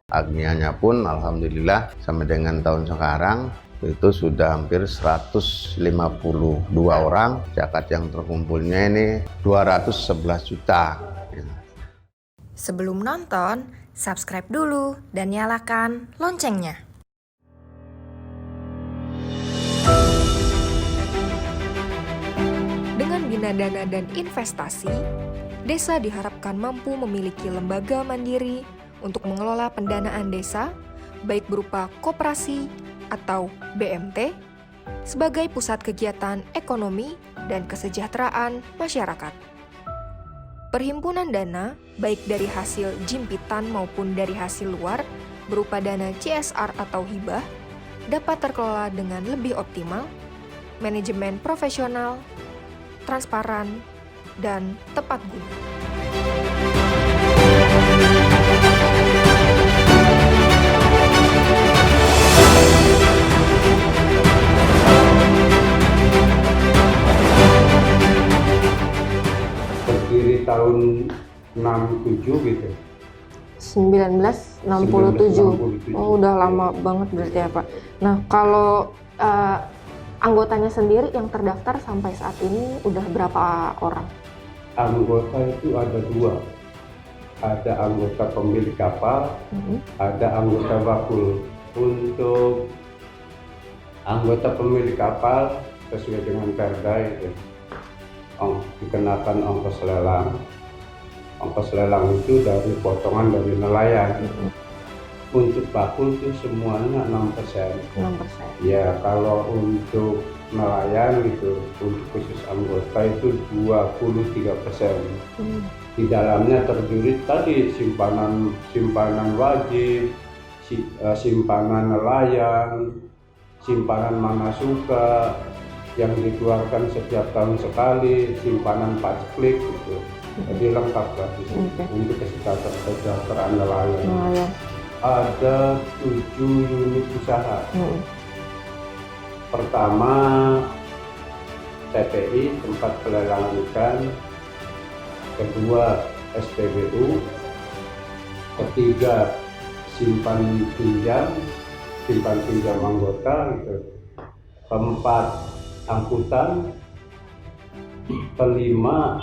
Agnianya pun alhamdulillah sampai dengan tahun sekarang itu sudah hampir 152 orang. Zakat yang terkumpulnya ini 211 juta. Sebelum nonton, subscribe dulu dan nyalakan loncengnya. Dengan bina dana dan investasi, desa diharapkan mampu memiliki lembaga mandiri untuk mengelola pendanaan desa, baik berupa koperasi atau BMT, sebagai pusat kegiatan ekonomi dan kesejahteraan masyarakat. Perhimpunan dana, baik dari hasil jimpitan maupun dari hasil luar, berupa dana CSR atau hibah, dapat terkelola dengan lebih optimal, manajemen profesional, transparan, dan tepat guna. Berdiri tahun 67 gitu. 1967. Oh, udah lama banget berarti ya Pak. Nah, kalau anggotanya sendiri yang terdaftar sampai saat ini udah berapa orang? Anggota itu ada dua. Ada anggota pemilik kapal, ada anggota bakul. Untuk anggota pemilik kapal sesuai dengan perda itu dikenakan ongkos lelang. Ongkos lelang itu dari potongan dari nelayan. Untuk bakul itu semuanya 6%. 6%. Ya, kalau untuk nelayan gitu, untuk khusus anggota itu 23%. Di dalamnya terdiri tadi simpanan wajib, simpanan nelayan, simpanan manasuka yang dikeluarkan setiap tahun sekali, simpanan pajak gitu. Jadi lengkap lah di sini untuk kesejahteraan nelayan. Ada 7 unit usaha. Pertama, TPI, tempat pelelangan ikan. Kedua, SPBU. Ketiga, simpan pinjam anggota gitu. Keempat, angkutan. Kelima,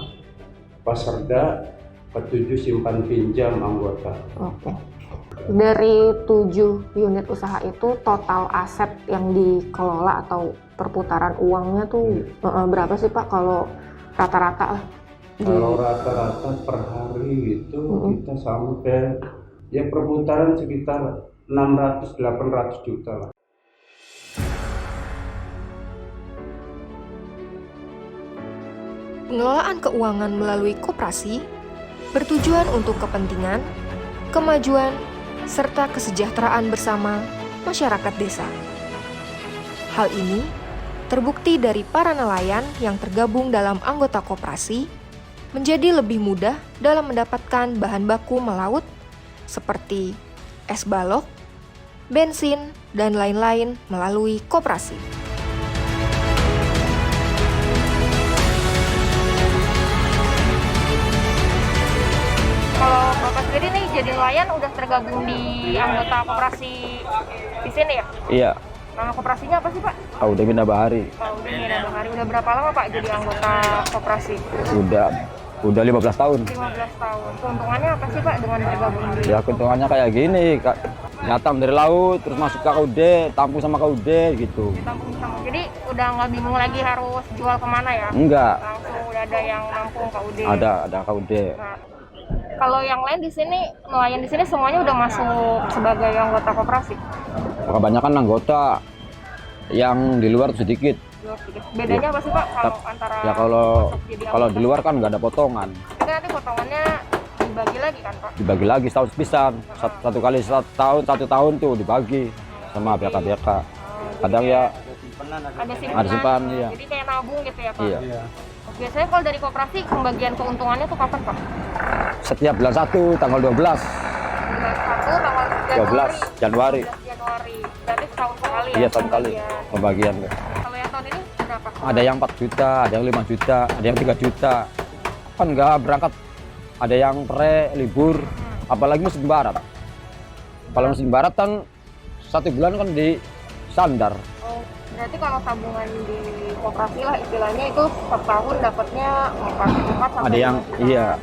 Paserda. Ketujuh, simpan pinjam anggota. Oke. Dari 7 unit usaha itu total aset yang dikelola atau perputaran uangnya tuh berapa sih Pak kalau rata-rata lah? Kalau rata-rata per hari itu kita sampai ya perputaran sekitar 600-800 juta lah. Pengelolaan keuangan melalui koperasi bertujuan untuk kepentingan, kemajuan, serta kesejahteraan bersama masyarakat desa. Hal ini terbukti dari para nelayan yang tergabung dalam anggota koperasi menjadi lebih mudah dalam mendapatkan bahan baku melaut seperti es balok, bensin, dan lain-lain melalui koperasi. Kalau Bapak sendiri nih jadi nelayan udah tergabung di anggota koperasi di sini ya? Iya. Nama koperasinya apa sih Pak? Aude Bina Bahari. Aude Bina Bahari. Udah berapa lama Pak jadi anggota koperasi? Udah 15 tahun. 15 tahun. Keuntungannya apa sih Pak dengan bergabung di? Ya keuntungannya kayak gini, nyatam dari laut, terus masuk ke KUD, tampung sama KUD gitu. Tampung sama. Jadi udah nggak bingung lagi harus jual kemana ya? Enggak. Langsung udah ada yang nampung KUD. Ada KUD. Nah, kalau yang lain di sini, nelayan di sini semuanya udah masuk sebagai anggota koperasi? Kebanyakan anggota, yang di luar sedikit. Bedanya apa sih Pak kalau antara ya kalau di luar kan nggak ada potongan. Tapi nanti potongannya dibagi lagi kan Pak? Dibagi lagi setahun sepisan. Satu kali satu tahun tuh dibagi sama BK. Kadang ya ada simpan ya. Jadi kayak nabung gitu ya Pak? Iya. Biasanya kalau dari koperasi pembagian keuntungannya tuh kapan Pak? Setiap bulan 1 tanggal 12. Bulan 1 tanggal 12 Januari. Berarti setahun sekali ya? Iya, setahun sekali pembagian. Kalau yang tahun ini berapa? Ada yang 4 juta, ada yang 5 juta, ada yang 3 juta. Kan nggak berangkat, ada yang libur, apalagi musim barat. Kalau musim barat kan 1 bulan kan di sandar. Oh, berarti kalau tabungan di koperasi lah istilahnya itu setahun dapatnya 4 sampai Ada yang 5 juta. iya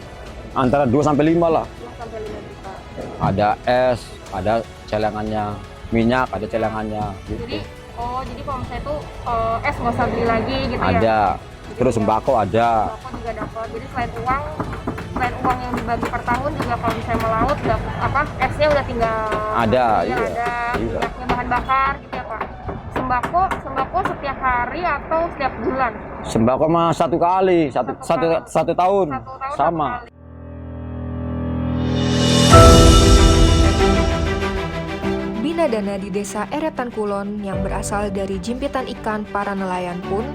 antara 2 sampai 5 lah. 2 sampai 5 juta. Ada es, ada celengannya, minyak ada celengannya gitu. Jadi kalau misalnya itu es nggak usah beli lagi gitu ya? Ada. Terus sembako ada. Sembako juga dapat. Jadi selain uang yang dibagi per tahun juga kalau misalnya melaut esnya udah tinggal Ada, iya, iya. ada Iya. minyaknya bahan bakar gitu ya Pak. Sembako setiap hari atau setiap bulan? Sembako mah 1 kali, satu tahun. Satu tahun Sama. 1 kali. Bina dana di Desa Eretan Kulon yang berasal dari jimpitan ikan para nelayan pun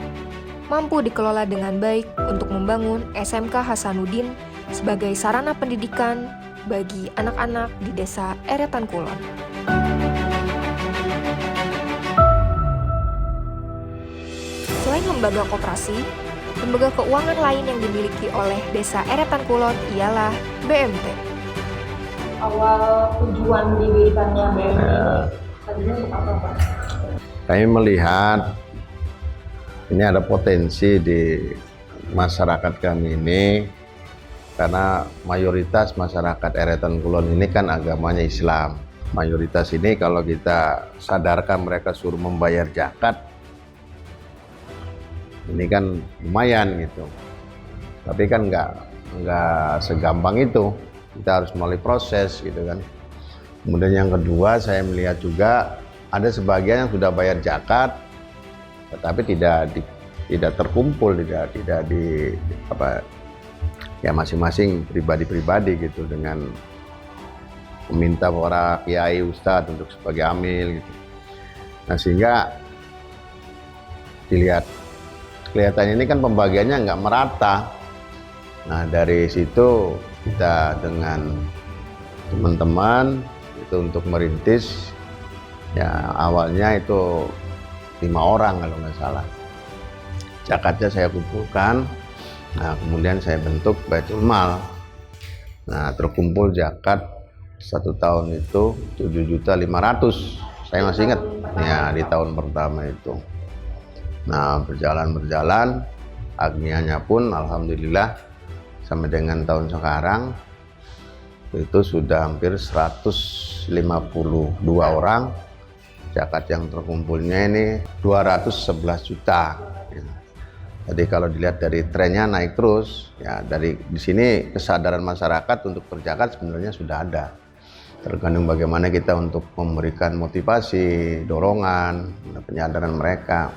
mampu dikelola dengan baik untuk membangun SMK Hasanuddin sebagai sarana pendidikan bagi anak-anak di Desa Eretan Kulon. Selain lembaga koperasi, lembaga keuangan lain yang dimiliki oleh Desa Eretan Kulon ialah BMT. Awal tujuan didirikannya BMT tadinya untuk apa Pak? Kami melihat ini ada potensi di masyarakat kami ini, karena mayoritas masyarakat Eretan Kulon ini kan agamanya Islam. Mayoritas ini kalau kita sadarkan mereka suruh membayar zakat, ini kan lumayan gitu. Tapi kan nggak segampang itu. Kita harus melalui proses gitu kan. Kemudian yang kedua, saya melihat juga ada sebagian yang sudah bayar zakat, tetapi tidak terkumpul, tidak di ya masing-masing pribadi-pribadi gitu, dengan meminta para kiai ustadz untuk sebagai amil gitu. Nah sehingga kelihatan ini kan pembagiannya nggak merata. Nah dari situ kita dengan teman-teman itu untuk merintis, ya awalnya itu 5 orang kalau nggak salah. Zakatnya saya kumpulkan, nah kemudian saya bentuk Baitul Mal. Nah terkumpul zakat 1 tahun itu 7.500.000, saya masih ingat ya di tahun pertama itu. Nah berjalan agnianya pun alhamdulillah sampai dengan tahun sekarang itu sudah hampir 152 orang. Zakat yang terkumpulnya ini 211 juta. Jadi kalau dilihat dari trennya naik terus, ya dari di sini kesadaran masyarakat untuk berzakat sebenarnya sudah ada. Tergantung bagaimana kita untuk memberikan motivasi, dorongan, penyadaran mereka.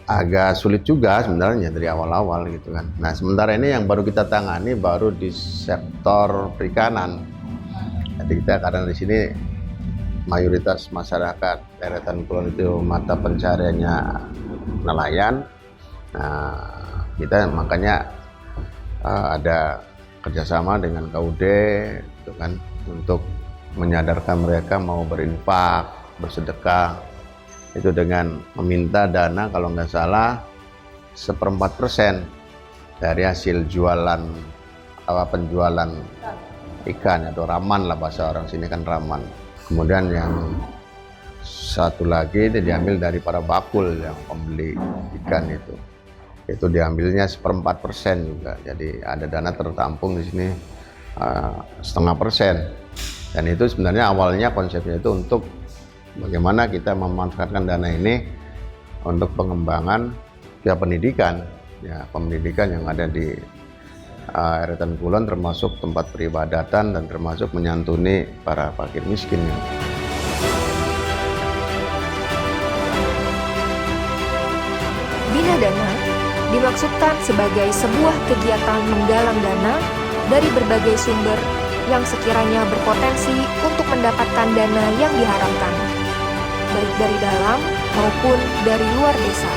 Agak sulit juga sebenarnya dari awal-awal gitu kan. Nah sementara ini yang baru kita tangani baru di sektor perikanan. Jadi kita karena di sini mayoritas masyarakat Eretan Kulon itu mata pencariannya nelayan. Nah kita makanya ada kerjasama dengan KUD gitu kan, untuk menyadarkan mereka mau berinfak, bersedekah. Itu dengan meminta dana kalau nggak salah 1/4% dari hasil penjualan ikan atau raman lah, bahasa orang sini kan raman. Kemudian yang satu lagi itu diambil dari para bakul yang pembeli ikan itu diambilnya 1/4% juga. Jadi ada dana tertampung di sini 0,5%. Dan itu sebenarnya awalnya konsepnya itu untuk bagaimana kita memanfaatkan dana ini untuk pengembangan pendidikan yang ada di Eretan Kulon, termasuk tempat peribadatan dan termasuk menyantuni para fakir miskin. Bina dana dimaksudkan sebagai sebuah kegiatan menggalang dana dari berbagai sumber yang sekiranya berpotensi untuk mendapatkan dana yang diharapkan, baik dari dalam maupun dari luar desa.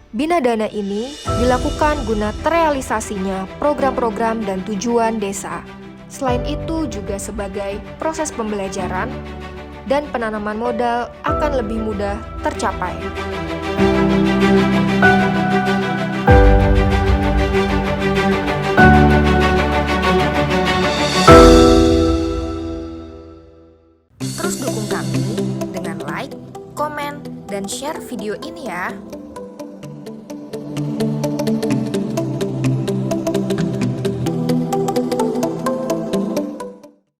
Bina dana ini dilakukan guna terrealisasinya program-program dan tujuan desa. Selain itu juga sebagai proses pembelajaran dan penanaman modal akan lebih mudah tercapai. dan share video ini ya.